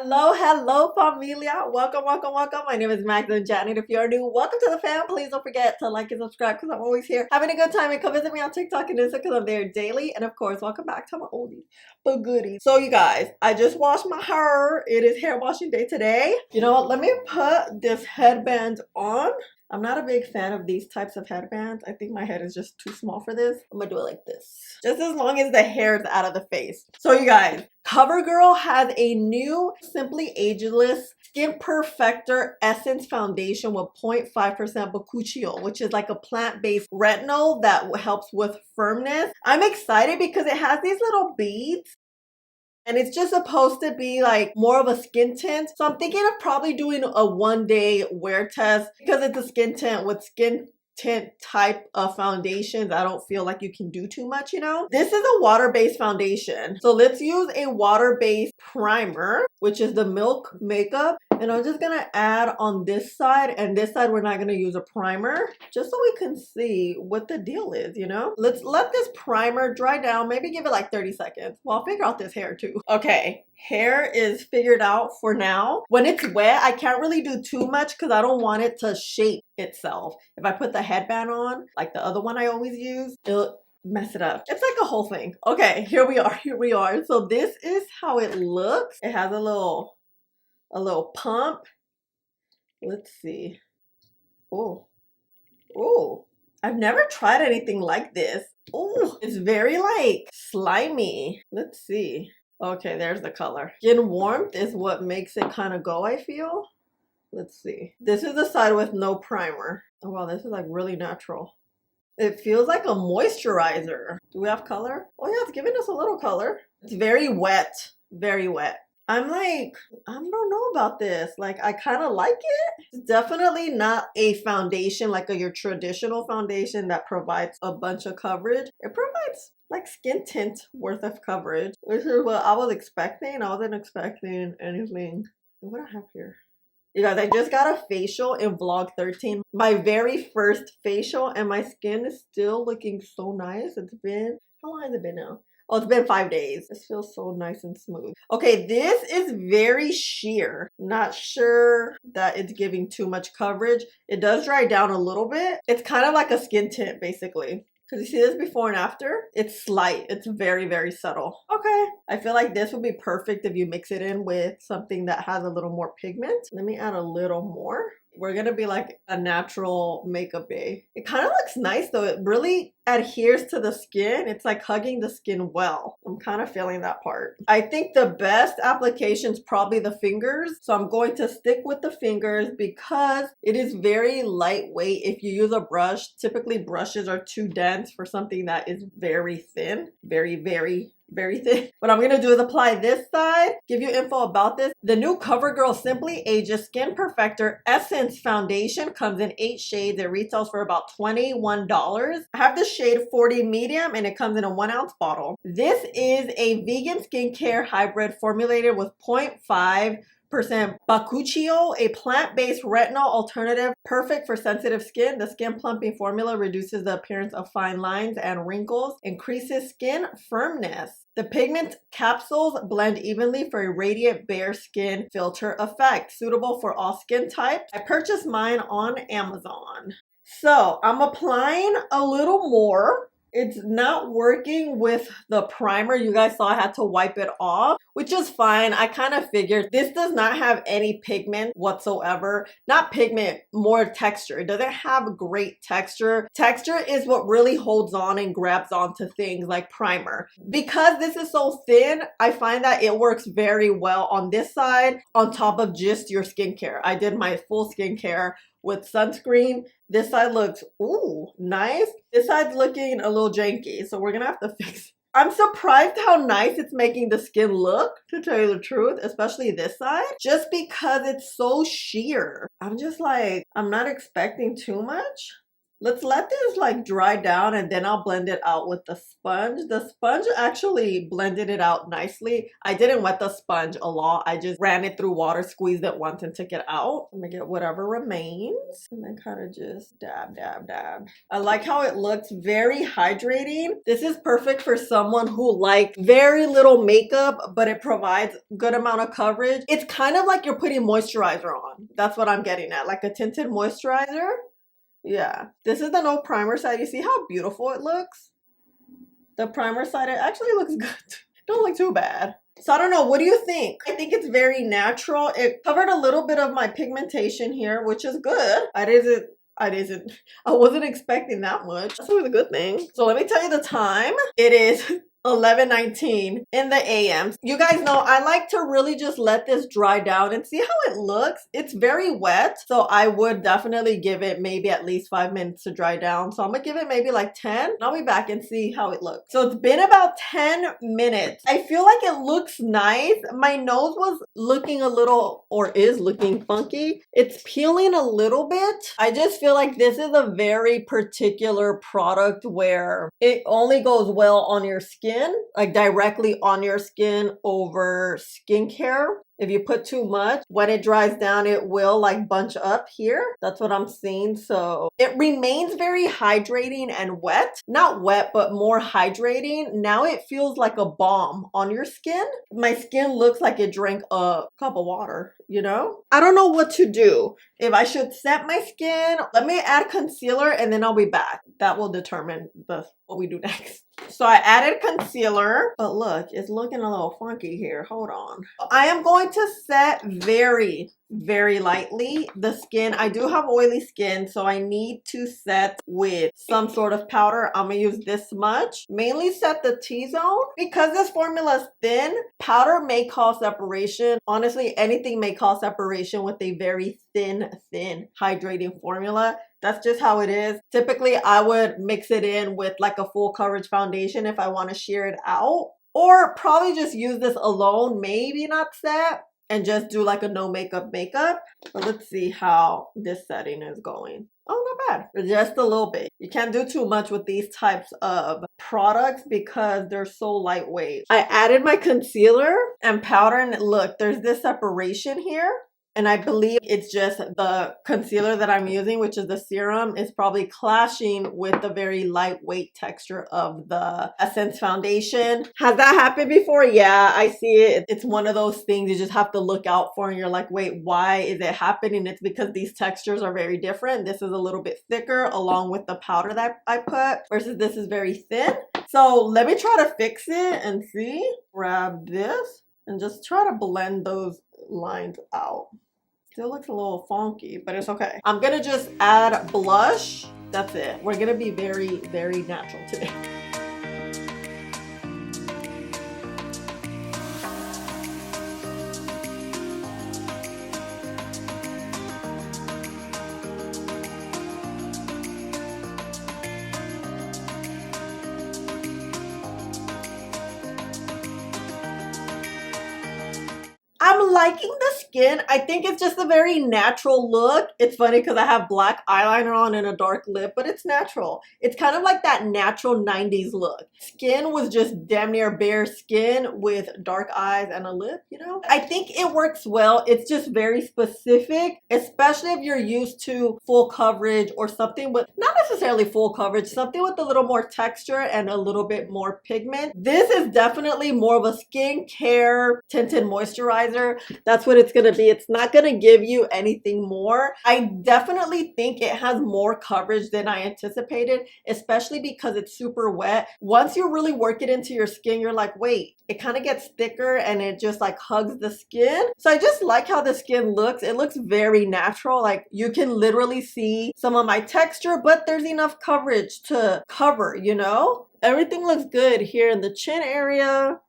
Hello, familia. Welcome. My name is MagdalineJanet. If you're new, welcome to the fam. Please don't forget to like and subscribe because I'm always here having a good time. And come visit me on TikTok and Insta because I'm there daily. And of course, welcome back to my oldies but goodies. So you guys, I just washed my hair. It is hair washing day today. You know what? Let me put this headband on. I'm not a big fan of these types of headbands. I think my head is just too small for this. I'm gonna do it like this. Just as long as the hair is out of the face. So you guys, Covergirl has a new Simply Ageless Skin Perfector Essence Foundation with 0.5% bakuchiol, which is like a plant-based retinol that helps with firmness. I'm excited because it has these little beads. And it's just supposed to be like more of a skin tint. So I'm thinking of probably doing a 1-day wear test because it's a skin tint with skin tint type of foundations. I don't feel like you can do too much, you know? This is a water-based foundation. So let's use a water-based primer, which is the Milk Makeup. And I'm just gonna add on this side, and this side we're not gonna use a primer, just so we can see what the deal is, you know? Let's let this primer dry down, maybe give it like 30 seconds. Well, I'll figure out this hair too. Okay, hair is figured out for now. When it's wet, I can't really do too much because I don't want it to shape itself. If I put the headband on, like the other one I always use, it'll mess it up. It's like a whole thing. Okay, here we are. So this is how it looks. It has a little pump. Let's see. Oh, I've never tried anything like this. Oh, it's very like slimy. Let's see. Okay, there's the color. Skin warmth is what makes it kind of go, I feel. Let's see. This is the side with no primer. Oh wow, this is like really natural. It feels like a moisturizer. Do we have color? Oh yeah, it's giving us a little color. It's very wet, very wet. I'm like, I don't know about this. Like, I kind of like it. It's definitely not a foundation like your traditional foundation that provides a bunch of coverage. It provides like skin tint worth of coverage, which is what I was expecting. I wasn't expecting anything. What do I have here? You guys, I just got a facial in vlog 13. My very first facial, and my skin is still looking so nice. It's been, how long has it been now? Oh, it's been 5 days. This feels so nice and smooth. Okay, this is very sheer. Not sure that it's giving too much coverage. It does dry down a little bit. It's kind of like a skin tint, basically. Because you see this before and after? It's slight. It's very, very subtle. Okay. I feel like this would be perfect if you mix it in with something that has a little more pigment. Let me add a little more. We're gonna be like a natural makeup day. It kind of looks nice though. It really adheres to the skin. It's like hugging the skin well. I'm kind of feeling that part. I think the best application is probably the fingers. So I'm going to stick with the fingers because it is very lightweight. If you use a brush, typically brushes are too dense for something that is very thin. Very thin. What I'm gonna do is apply this side, give you info about this. The new Covergirl Simply Ageless Skin Perfector Essence Foundation comes in 8 shades. It retails for about $21. I have the shade 40 medium and it comes in a 1-ounce bottle. This is a vegan skincare hybrid formulated with 0.5% bakuchiol, a plant-based retinol alternative perfect for sensitive skin. The skin plumping formula reduces the appearance of fine lines and wrinkles, increases skin firmness. The pigment capsules blend evenly for a radiant bare skin filter effect, suitable for all skin types. I purchased mine on Amazon. So I'm applying a little more. It's not working with the primer. You guys saw I had to wipe it off, which is fine. I kind of figured this does not have any pigment whatsoever. Not pigment, more texture. It doesn't have great texture. Texture is what really holds on and grabs onto things like primer. Because this is so thin, I find that it works very well on this side on top of just your skincare. I did my full skincare with sunscreen. This side looks, ooh, nice. This side's looking a little janky, so we're gonna have to fix it. I'm surprised how nice it's making the skin look, to tell you the truth, especially this side, just because it's so sheer. I'm just like, I'm not expecting too much. Let's let this like dry down and then I'll blend it out with the sponge. The sponge actually blended it out nicely. I didn't wet the sponge a lot. I just ran it through water, squeezed it once and took it out. I'm gonna get whatever remains and then kind of just dab, dab, dab. I like how it looks, very hydrating. This is perfect for someone who likes very little makeup, but it provides good amount of coverage. It's kind of like you're putting moisturizer on. That's what I'm getting at, like a tinted moisturizer. Yeah, this is the no primer side. You see how beautiful it looks? The primer side, it actually looks good. Don't look too bad. So I don't know, what do you think? I think it's very natural. It covered a little bit of my pigmentation here, which is good. I wasn't expecting that much. That's always a good thing. So let me tell you the time. It is 11:19 in the AM. You guys know I like to really just let this dry down and see how it looks. It's very wet, so I would definitely give it maybe at least 5 minutes to dry down. So I'm gonna give it maybe like 10. I'll be back and see how it looks. So it's been about 10 minutes. I feel like it looks nice. My nose was looking a little, or is looking funky. It's peeling a little bit. I just feel like this is a very particular product where it only goes well on your skin, like directly on your skin over skincare. If you put too much, when it dries down, it will like bunch up here. That's what I'm seeing. So it remains very hydrating and wet. Not wet, but more hydrating. Now it feels like a balm on your skin. My skin looks like it drank a cup of water, you know? I don't know what to do. If I should set my skin, let me add concealer and then I'll be back. That will determine what we do next. So I added concealer, but look, it's looking a little funky here. Hold on. I am going to set very lightly the skin. I do have oily skin, so I need to set with some sort of powder. I'm gonna use this much. Mainly set the T-zone. Because this formula is thin, powder may cause separation. Honestly, anything may cause separation with a very thin hydrating formula. That's just how it is. Typically, I would mix it in with like a full coverage foundation if I want to sheer it out. Or probably just use this alone, maybe not set, and just do like a no makeup. But let's see how this setting is going. Oh, not bad. Just a little bit. You can't do too much with these types of products because they're so lightweight. I added my concealer and powder, and look, there's this separation here. And I believe it's just the concealer that I'm using, which is the serum, is probably clashing with the very lightweight texture of the Essence foundation. Has that happened before? Yeah, I see it. It's one of those things you just have to look out for and you're like, wait, why is it happening? It's because these textures are very different. This is a little bit thicker along with the powder that I put versus this is very thin. So let me try to fix it and see. Grab this and just try to blend those lines out. Still looks a little funky, but it's okay. I'm gonna just add blush. That's it. We're gonna be very natural today. I'm liking the skin. I think it's just a very natural look. It's funny because I have black eyeliner on and a dark lip, but it's natural. It's kind of like that natural 90s look. Skin was just damn near bare skin with dark eyes and a lip, you know? I think it works well. It's just very specific, especially if you're used to full coverage or something with, not necessarily full coverage, something with a little more texture and a little bit more pigment. This is definitely more of a skincare tinted moisturizer. That's what it's going to be. It's not going to give you anything more. I definitely think it has more coverage than I anticipated, especially because it's super wet. Once you really work it into your skin, you're like, wait, it kind of gets thicker and it just like hugs the skin. So I just like how the skin looks. It looks very natural. Like you can literally see some of my texture, but there's enough coverage to cover, you know? Everything looks good here in the chin area,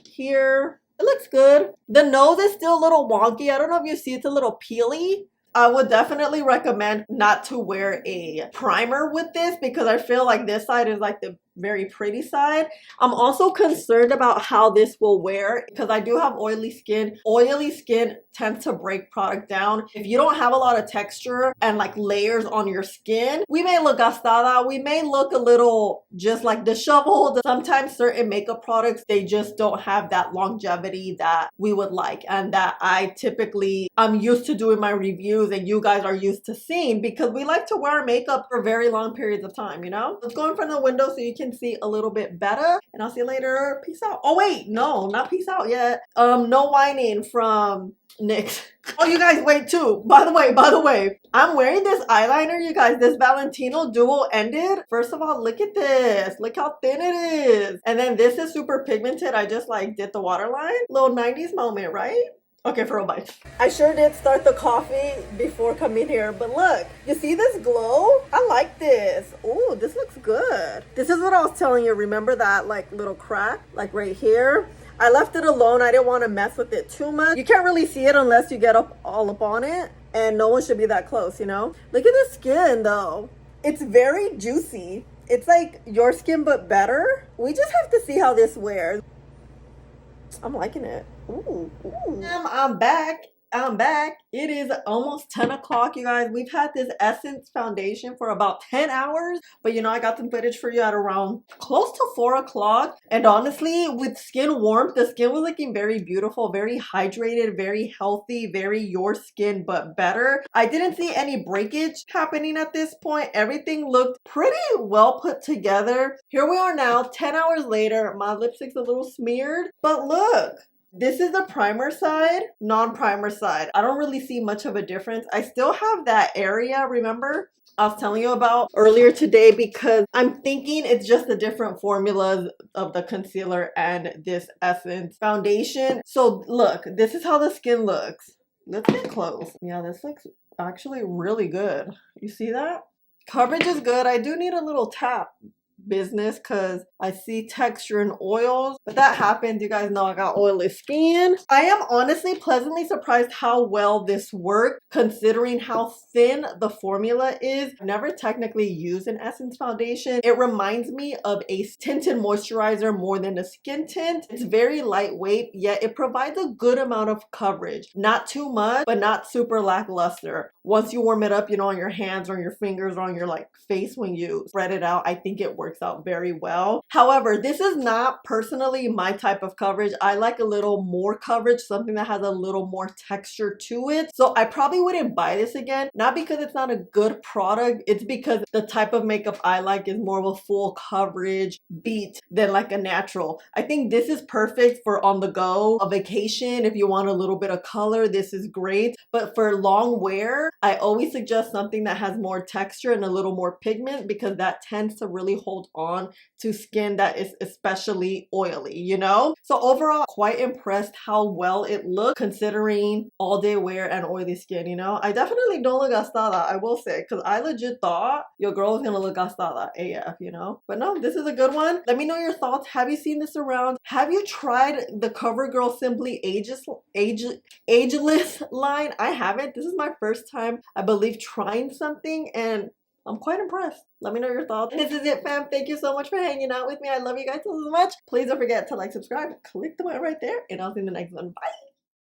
here. It looks good. The nose is still a little wonky. I don't know if you see it's a little peely. I would definitely recommend not to wear a primer with this because I feel like this side is like the very pretty side. I'm also concerned about how this will wear because I do have oily skin. Oily skin tends to break product down. If you don't have a lot of texture and like layers on your skin, we may look gastada. We may look a little just like disheveled. Sometimes certain makeup products, they just don't have that longevity that we would like and that I'm used to doing my reviews and you guys are used to seeing because we like to wear makeup for very long periods of time, you know? Let's go in front of the window so you can see a little bit better and I'll see you later. Peace out. Oh wait, no, not peace out yet. No whining from NYX. Oh, you guys, wait too. By the way, I'm wearing this eyeliner, you guys. This Valentino dual ended. First of all, look at this. Look how thin it is. And then this is super pigmented. I just like did the waterline. Little 90s moment, right? Okay, for a bite. I sure did start the coffee before coming here, but look, you see this glow? I like this. Ooh, this looks good. This is what I was telling you. Remember that like little crack, like right here? I left it alone. I didn't want to mess with it too much. You can't really see it unless you get all up on it, and no one should be that close, you know? Look at the skin though. It's very juicy. It's like your skin but better. We just have to see how this wears. I'm liking it. Ooh, ooh. I'm back. It is almost 10 o'clock, you guys. We've had this Essence foundation for about 10 hours, but you know, I got some footage for you at around close to 4 o'clock. And honestly, with skin warmth, the skin was looking very beautiful, very hydrated, very healthy, very your skin, but better. I didn't see any breakage happening at this point. Everything looked pretty well put together. Here we are now, 10 hours later. My lipstick's a little smeared, but look. This is the primer side, non-primer side. I don't really see much of a difference. I still have that area, remember? I was telling you about earlier today because I'm thinking it's just the different formulas of the concealer and this Essence foundation. So look, this is how the skin looks. Let's get close. Yeah, this looks actually really good. You see that? Coverage is good. I do need a little tap business because I see texture and oils, but that happens. You guys know I got oily skin. I am honestly pleasantly surprised how well this worked considering how thin the formula is. I've never technically used an Essence foundation. It reminds me of a tinted moisturizer more than a skin tint. It's very lightweight, yet it provides a good amount of coverage. Not too much, but not super lackluster. Once you warm it up, you know, on your hands or on your fingers or on your like face when you spread it out, I think it works out very well. However, this is not personally my type of coverage. I like a little more coverage, something that has a little more texture to it. So I probably wouldn't buy this again, not because it's not a good product. It's because the type of makeup I like is more of a full coverage beat than like a natural. I think this is perfect for on the go, a vacation. If you want a little bit of color, this is great. But for long wear, I always suggest something that has more texture and a little more pigment because that tends to really hold on to skin that is especially oily, you know? So overall, quite impressed how well it looked considering all day wear and oily skin, you know? I definitely don't look gastada, I will say, because I legit thought your girl was gonna look gastada AF, you know? But no, this is a good one. Let me know your thoughts. Have you seen this around? Have you tried the Covergirl Simply Ageless line? I haven't. This is my first time, I believe, trying something and I'm quite impressed. Let me know your thoughts. This is it, fam. Thank you so much for hanging out with me. I love you guys so much. Please don't forget to like, subscribe, click the button right there, and I'll see you in the next one. Bye.